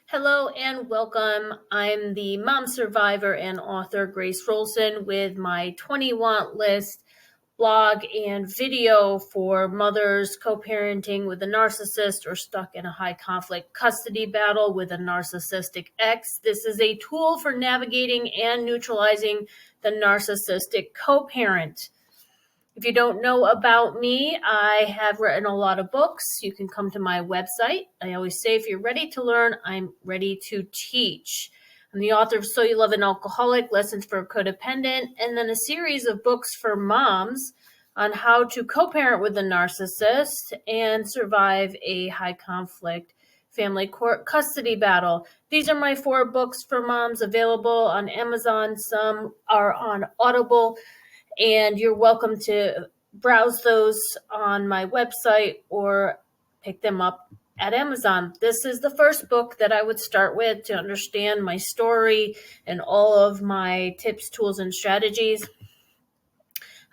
Hello and welcome. I'm the mom survivor and author Grace Wroldson with my 20 want list blog and video for mothers co-parenting with a narcissist or stuck in a high conflict custody battle with a narcissistic ex. This is a tool for navigating and neutralizing the narcissistic co-parent. If you don't know about me, I have written a lot of books. You can come to my website. I always say, if you're ready to learn, I'm ready to teach. I'm the author of So You Love an Alcoholic, Lessons for a Codependent, and then a series of books for moms on how to co-parent with a narcissist and survive a high conflict family court custody battle. These are my 4 books for moms available on Amazon. Some are on Audible. And you're welcome to browse those on my website or pick them up at Amazon. This is the first book that I would start with to understand my story and all of my tips, tools, and strategies.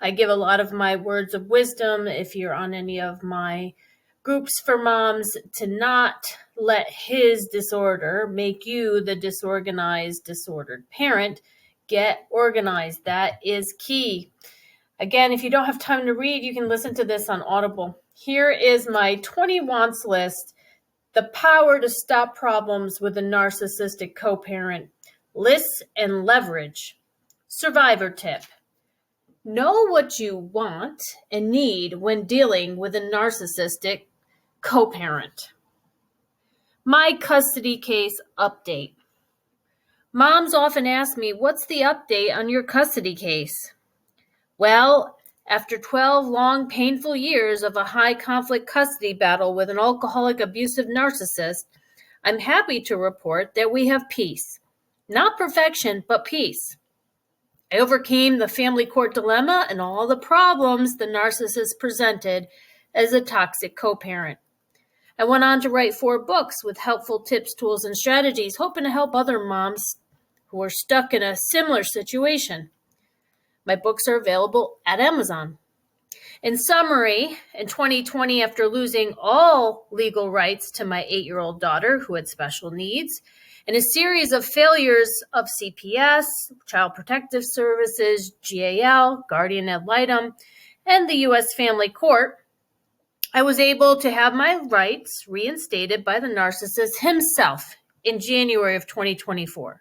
I give a lot of my words of wisdom if you're on any of my groups for moms to not let his disorder make you the disorganized, disordered parent. Get organized. That is key. Again, if you don't have time to read, you can listen to this on Audible. Here is my 20 wants list. The power to stop problems with a narcissistic co-parent. Lists and leverage. Survivor tip. Know what you want and need when dealing with a narcissistic co-parent. My custody case update. Moms often ask me, what's the update on your custody case? Well, after 12 long, painful years of a high conflict custody battle with an alcoholic, abusive narcissist, I'm happy to report that we have peace. Not perfection, but peace. I overcame the family court dilemma and all the problems the narcissist presented as a toxic co-parent. I went on to write 4 books with helpful tips, tools, and strategies, hoping to help other moms who are stuck in a similar situation. My books are available at Amazon. In summary, in 2020, after losing all legal rights to my 8-year-old daughter who had special needs, and a series of failures of CPS, Child Protective Services, GAL, Guardian Ad Litem, and the U.S. Family Court, I was able to have my rights reinstated by the narcissist himself in January of 2024.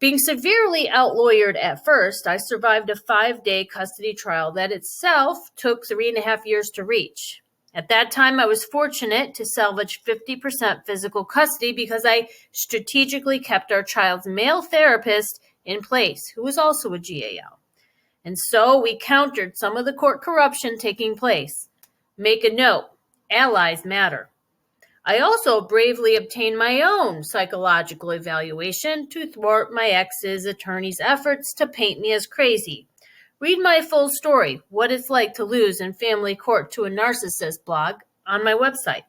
Being severely outlawyered at first, I survived a 5-day custody trial that itself took 3.5 years to reach. At that time, I was fortunate to salvage 50% physical custody because I strategically kept our child's male therapist in place, who was also a GAL. And so we countered some of the court corruption taking place. Make a note, allies matter. I also bravely obtained my own psychological evaluation to thwart my ex's attorney's efforts to paint me as crazy. Read my full story, What It's Like to Lose in Family Court to a Narcissist blog on my website.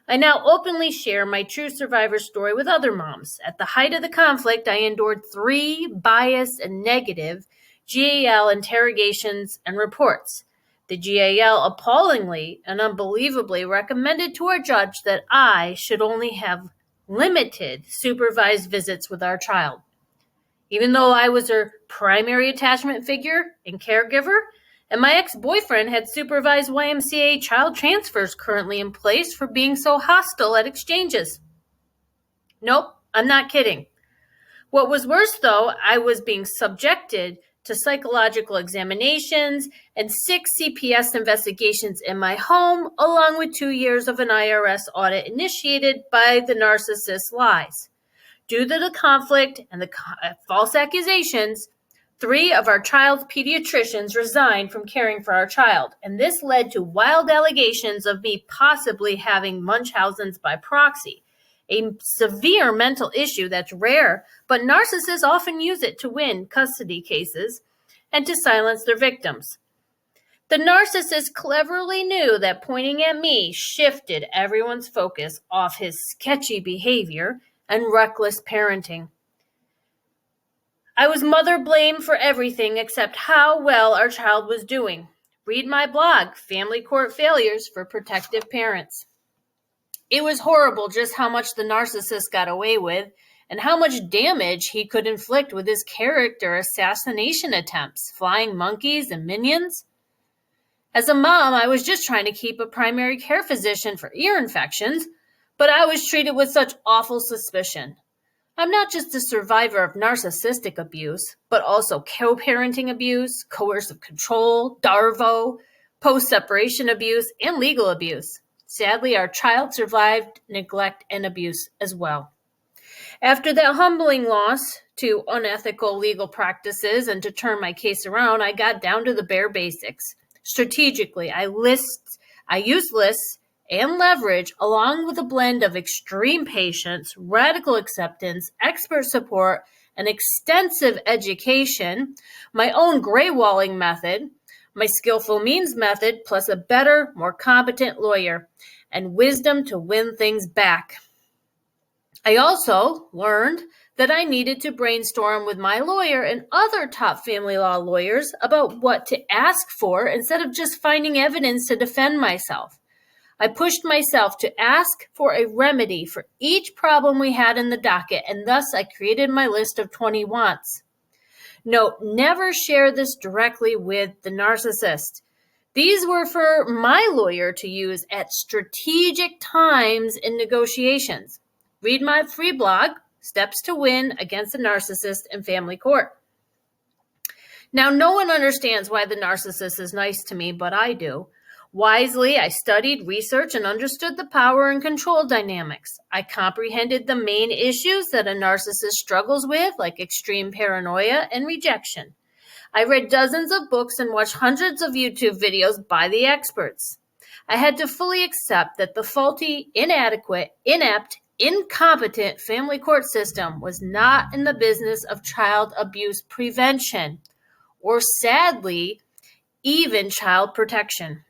I now openly share my true survivor story with other moms. At the height of the conflict, I endured 3 biased and negative GAL interrogations and reports. The GAL appallingly and unbelievably recommended to our judge that I should only have limited supervised visits with our child. Even though I was her primary attachment figure and caregiver, and my ex-boyfriend had supervised YMCA child transfers currently in place for being so hostile at exchanges. Nope, I'm not kidding. What was worse, though, I was being subjected to psychological examinations and 6 CPS investigations in my home, along with 2 years of an IRS audit initiated by the narcissist's lies. Due to the conflict and the false accusations, 3 of our child's pediatricians resigned from caring for our child, and this led to wild allegations of me possibly having Munchausen's by proxy, a severe mental issue that's rare, but narcissists often use it to win custody cases and to silence their victims. The narcissist cleverly knew that pointing at me shifted everyone's focus off his sketchy behavior and reckless parenting. I was mother blamed for everything except how well our child was doing. Read my blog, Family Court Failures for Protective Parents. It was horrible just how much the narcissist got away with and how much damage he could inflict with his character assassination attempts, flying monkeys, and minions. As a mom, I was just trying to keep a primary care physician for ear infections, but I was treated with such awful suspicion. I'm not just a survivor of narcissistic abuse, but also co-parenting abuse, coercive control, DARVO, post-separation abuse, and legal abuse. Sadly, our child survived neglect and abuse as well. After that humbling loss to unethical legal practices and to turn my case around, I got down to the bare basics. Strategically, I used lists and leverage along with a blend of extreme patience, radical acceptance, expert support, and extensive education, my own gray walling method, my skillful means method, plus a better, more competent lawyer, and wisdom to win things back. I also learned that I needed to brainstorm with my lawyer and other top family law lawyers about what to ask for instead of just finding evidence to defend myself. I pushed myself to ask for a remedy for each problem we had in the docket, and thus I created my list of 20 wants. Note, never share this directly with the narcissist. These were for my lawyer to use at strategic times in negotiations. Read my free blog, Steps to Win Against the Narcissist in Family Court. Now, no one understands why the narcissist is nice to me, but I do. Wisely, I studied, researched, and understood the power and control dynamics. I comprehended the main issues that a narcissist struggles with, like extreme paranoia and rejection. I read dozens of books and watched hundreds of YouTube videos by the experts. I had to fully accept that the faulty, inadequate, inept, incompetent family court system was not in the business of child abuse prevention, or sadly, even child protection.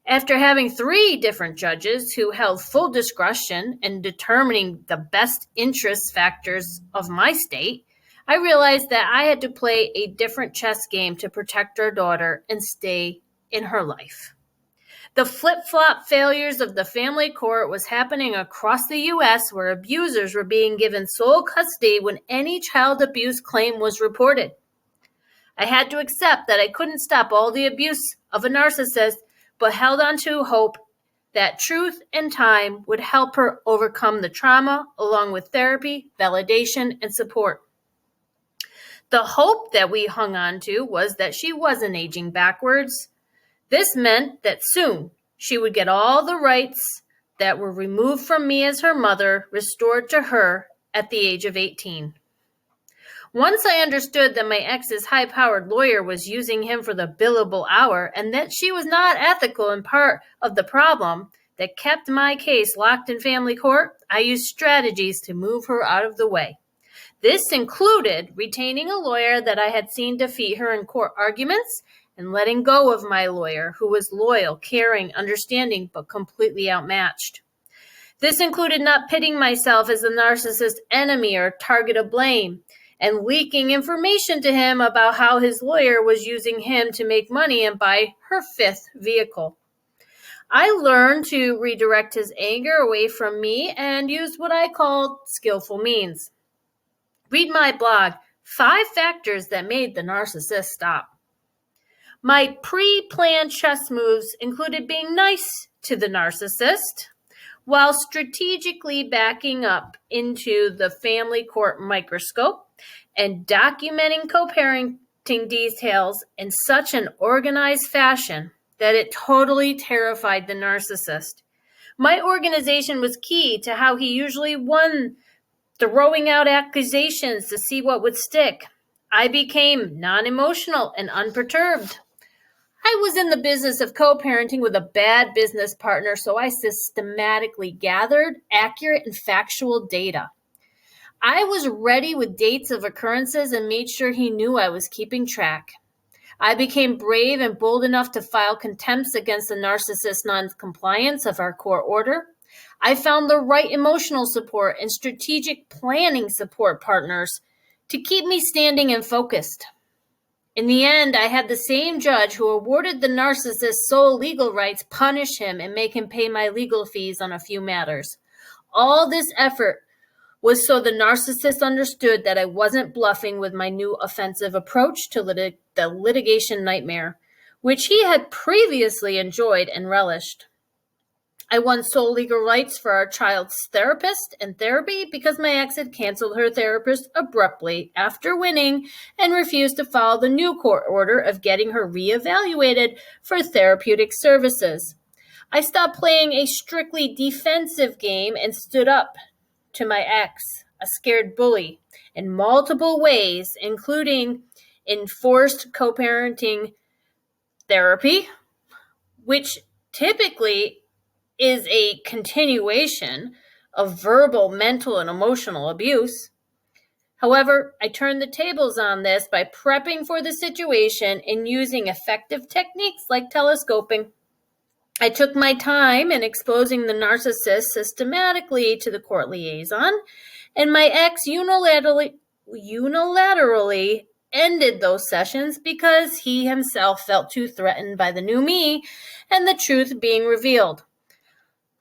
After having 3 different judges who held full discretion in determining the best interest factors of my state, I realized that I had to play a different chess game to protect our daughter and stay in her life. The flip-flop failures of the family court was happening across the U.S., where abusers were being given sole custody when any child abuse claim was reported. I had to accept that I couldn't stop all the abuse of a narcissist, but held on to hope that truth and time would help her overcome the trauma, along with therapy, validation, and support. The hope that we hung on to was that she wasn't aging backwards. This meant that soon she would get all the rights that were removed from me as her mother restored to her at the age of 18. Once I understood that my ex's high-powered lawyer was using him for the billable hour and that she was not ethical in part of the problem that kept my case locked in family court, I used strategies to move her out of the way. This included retaining a lawyer that I had seen defeat her in court arguments and letting go of my lawyer, who was loyal, caring, understanding, but completely outmatched. This included not pitting myself as the narcissist's enemy or target of blame, and leaking information to him about how his lawyer was using him to make money and buy her 5th vehicle. I learned to redirect his anger away from me and used what I called skillful means. Read my blog, 5 Factors That Made the Narcissist Stop. My pre-planned chess moves included being nice to the narcissist, while strategically backing up into the family court microscope and documenting co-parenting details in such an organized fashion that it totally terrified the narcissist. My organization was key to how he usually won, throwing out accusations to see what would stick. I became non-emotional and unperturbed. I was in the business of co-parenting with a bad business partner, so I systematically gathered accurate and factual data. I was ready with dates of occurrences and made sure he knew I was keeping track. I became brave and bold enough to file contempts against the narcissist's non-compliance of our court order. I found the right emotional support and strategic planning support partners to keep me standing and focused. In the end, I had the same judge who awarded the narcissist sole legal rights punish him and make him pay my legal fees on a few matters. All this effort was so the narcissist understood that I wasn't bluffing with my new offensive approach to the litigation nightmare, which he had previously enjoyed and relished. I won sole legal rights for our child's therapist and therapy because my ex had canceled her therapist abruptly after winning and refused to follow the new court order of getting her reevaluated for therapeutic services. I stopped playing a strictly defensive game and stood up to my ex, a scared bully, in multiple ways, including enforced co-parenting therapy, which typically is a continuation of verbal, mental, and emotional abuse. However, I turned the tables on this by prepping for the situation and using effective techniques like telescoping. I took my time in exposing the narcissist systematically to the court liaison, and my ex unilaterally ended those sessions because he himself felt too threatened by the new me and the truth being revealed.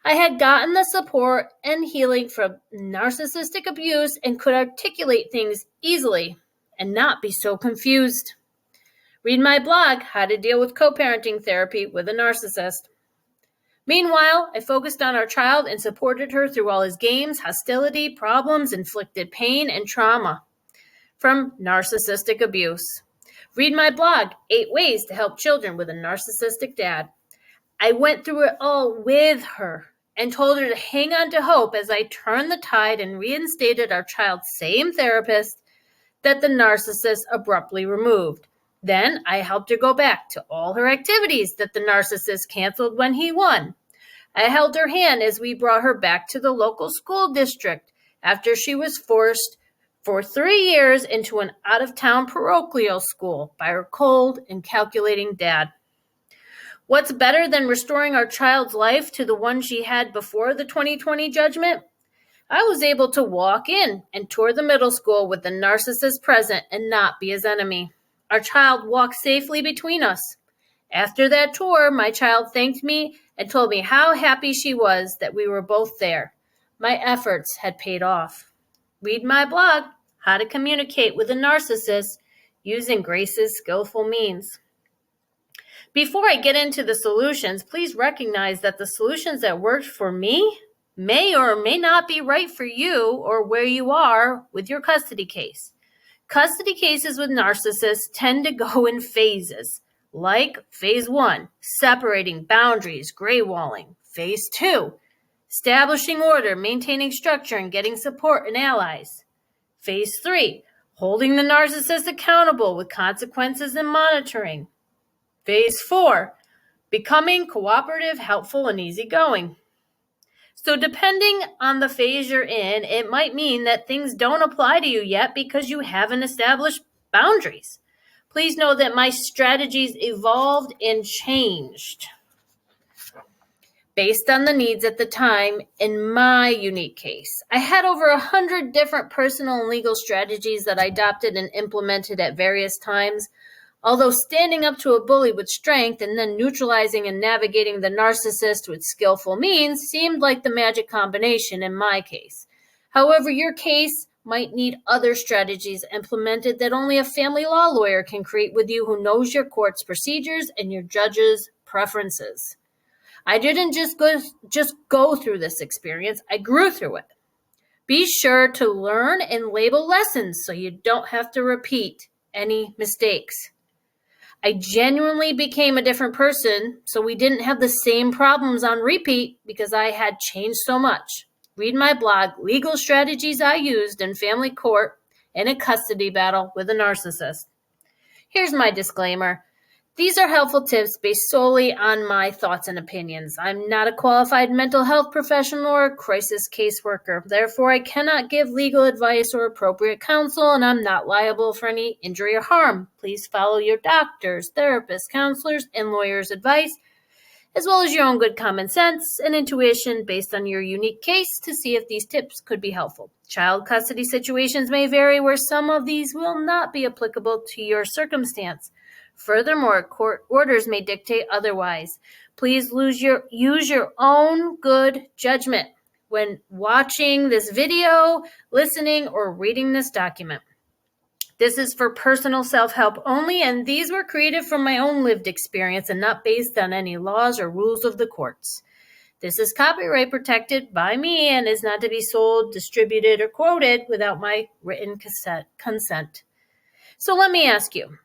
I had gotten the support and healing from narcissistic abuse and could articulate things easily and not be so confused. Read my blog, How to Deal with Co-Parenting Therapy with a Narcissist. Meanwhile, I focused on our child and supported her through all his games, hostility, problems, inflicted pain, and trauma from narcissistic abuse. Read my blog, 8 Ways to Help Children with a Narcissistic Dad. I went through it all with her and told her to hang on to hope as I turned the tide and reinstated our child's same therapist that the narcissist abruptly removed. Then I helped her go back to all her activities that the narcissist canceled when he won. I held her hand as we brought her back to the local school district after she was forced for 3 years into an out-of-town parochial school by her cold and calculating dad. What's better than restoring our child's life to the one she had before the 2020 judgment? I was able to walk in and tour the middle school with the narcissist present and not be his enemy. Our child walked safely between us. After that tour, my child thanked me and told me how happy she was that we were both there. My efforts had paid off. Read my blog, How to Communicate with a Narcissist Using Grace's Skillful Means. Before I get into the solutions, please recognize that the solutions that worked for me may or may not be right for you or where you are with your custody case. Custody cases with narcissists tend to go in phases, like phase 1, separating boundaries, gray walling. Phase 2, establishing order, maintaining structure, and getting support and allies. Phase 3, holding the narcissist accountable with consequences and monitoring. Phase 4, becoming cooperative, helpful, and easygoing. So depending on the phase you're in, it might mean that things don't apply to you yet because you haven't established boundaries. Please know that my strategies evolved and changed based on the needs at the time in my unique case. I had over 100 different personal and legal strategies that I adopted and implemented at various times. Although standing up to a bully with strength and then neutralizing and navigating the narcissist with skillful means seemed like the magic combination in my case. However, your case might need other strategies implemented that only a family law lawyer can create with you who knows your court's procedures and your judge's preferences. I didn't just go through this experience, I grew through it. Be sure to learn and label lessons so you don't have to repeat any mistakes. I genuinely became a different person, so we didn't have the same problems on repeat because I had changed so much. Read my blog, Legal Strategies I Used in Family Court in a Custody Battle with a Narcissist. Here's my disclaimer. These are helpful tips based solely on my thoughts and opinions. I'm not a qualified mental health professional or crisis caseworker. Therefore, I cannot give legal advice or appropriate counsel, and I'm not liable for any injury or harm. Please follow your doctors, therapists, counselors, and lawyers' advice as well as your own good common sense and intuition based on your unique case to see if these tips could be helpful. Child custody situations may vary where some of these will not be applicable to your circumstance. Furthermore, court orders may dictate otherwise. Please use your own good judgment when watching this video, listening, or reading this document. This is for personal self-help only, and these were created from my own lived experience and not based on any laws or rules of the courts. This is copyright protected by me and is not to be sold, distributed, or quoted without my written consent. So let me ask you,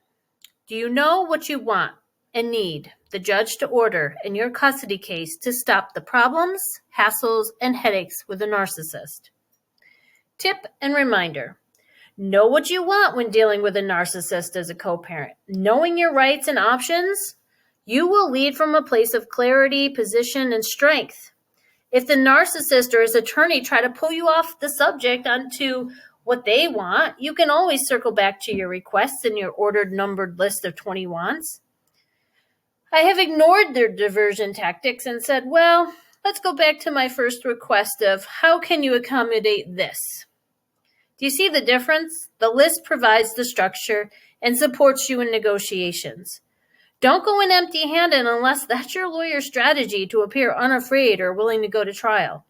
do you know what you want and need the judge to order in your custody case to stop the problems, hassles, and headaches with a narcissist? Tip and reminder. Know what you want when dealing with a narcissist as a co-parent. Knowing your rights and options, you will lead from a place of clarity, position, and strength. If the narcissist or his attorney try to pull you off the subject onto what they want, you can always circle back to your requests in your ordered numbered list of 20 wants. I have ignored their diversion tactics and said, well, let's go back to my first request of how can you accommodate this? Do you see the difference? The list provides the structure and supports you in negotiations. Don't go in empty-handed unless that's your lawyer's strategy to appear unafraid or willing to go to trial.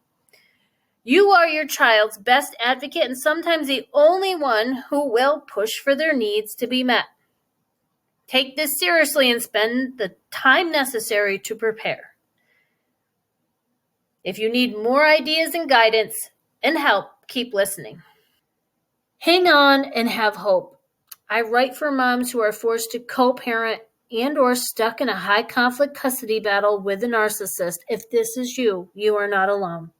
You are your child's best advocate and sometimes the only one who will push for their needs to be met. Take this seriously and spend the time necessary to prepare. If you need more ideas and guidance and help, keep listening. Hang on and have hope. I write for moms who are forced to co-parent and or stuck in a high conflict custody battle with a narcissist. If this is you, you are not alone.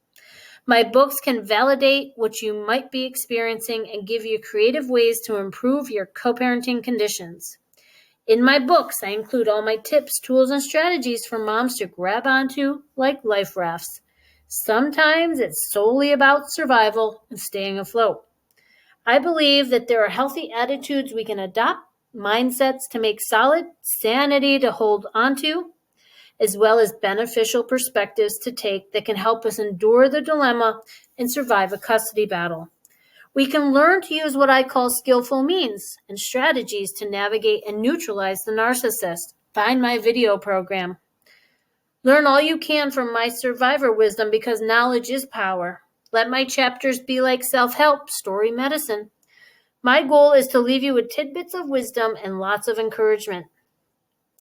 My books can validate what you might be experiencing and give you creative ways to improve your co-parenting conditions. In my books, I include all my tips, tools, and strategies for moms to grab onto like life rafts. Sometimes it's solely about survival and staying afloat. I believe that there are healthy attitudes we can adopt, mindsets to make solid, sanity to hold onto, as well as beneficial perspectives to take that can help us endure the dilemma and survive a custody battle. We can learn to use what I call skillful means and strategies to navigate and neutralize the narcissist. Find my video program. Learn all you can from my survivor wisdom because knowledge is power. Let my chapters be like self-help, story medicine. My goal is to leave you with tidbits of wisdom and lots of encouragement.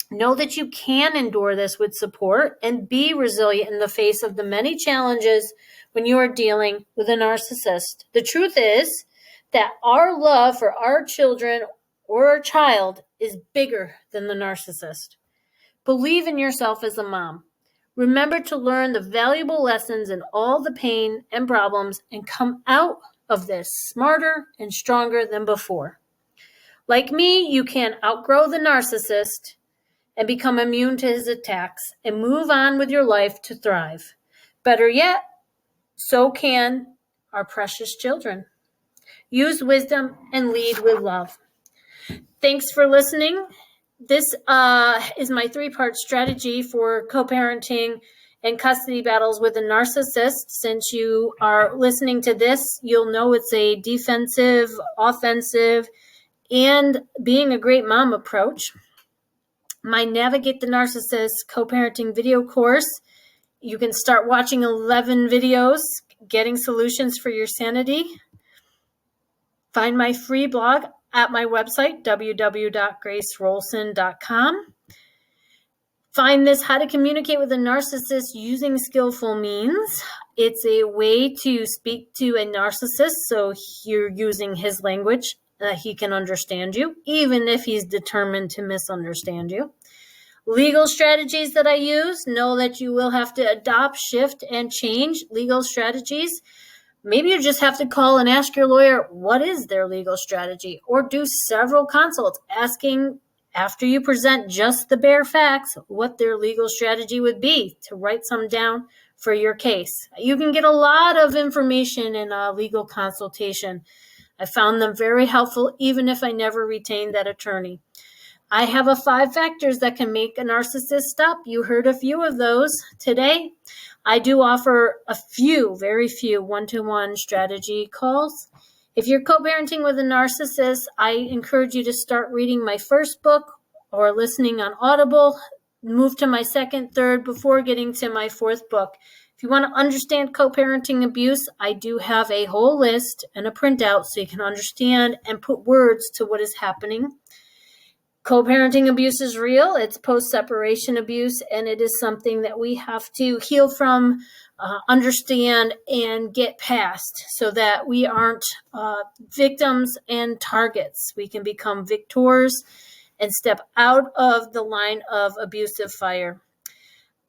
Know that you can endure this with support and be resilient in the face of the many challenges when you are dealing with a narcissist. The truth is that our love for our children or our child is bigger than the narcissist. Believe in yourself as a mom. Remember to learn the valuable lessons in all the pain and problems and come out of this smarter and stronger than before. Like me, you can outgrow the narcissist and become immune to his attacks and move on with your life to thrive. Better yet, so can our precious children. Use wisdom and lead with love. Thanks for listening. This is my 3-part strategy for co-parenting and custody battles with a narcissist. Since you are listening to this, you'll know it's a defensive, offensive, and being a great mom approach. My Navigate the Narcissist co-parenting video course. You can start watching 11 videos, getting solutions for your sanity. Find my free blog at my website, www.gracewroldson.com. Find this How to Communicate with a Narcissist Using Skillful Means. It's a way to speak to a narcissist so you're using his language that he can understand you, even if he's determined to misunderstand you. Legal strategies that I use. Know that you will have to adopt, shift, and change legal strategies. Maybe you just have to call and ask your lawyer what is their legal strategy, or do several consults asking after you present just the bare facts what their legal strategy would be to write some down for your case. You can get a lot of information in a legal consultation. I found them very helpful even if I never retained that attorney. I have 5 factors that can make a narcissist stop. You heard a few of those today. I do offer a few, very few, one-to-one strategy calls. If you're co-parenting with a narcissist, I encourage you to start reading my first book or listening on Audible. Move to my second, third, before getting to my 4th book. If you want to understand co-parenting abuse, I do have a whole list and a printout so you can understand and put words to what is happening. Co-parenting abuse is real. It's post-separation abuse, and it is something that we have to heal from, understand, and get past so that we aren't victims and targets. We can become victors and step out of the line of abusive fire.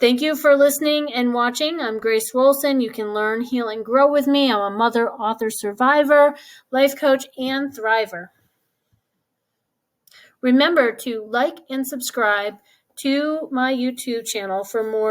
Thank you for listening and watching. I'm Grace Wroldson. You can learn, heal, and grow with me. I'm a mother, author, survivor, life coach, and thriver. Remember to like and subscribe to my YouTube channel for more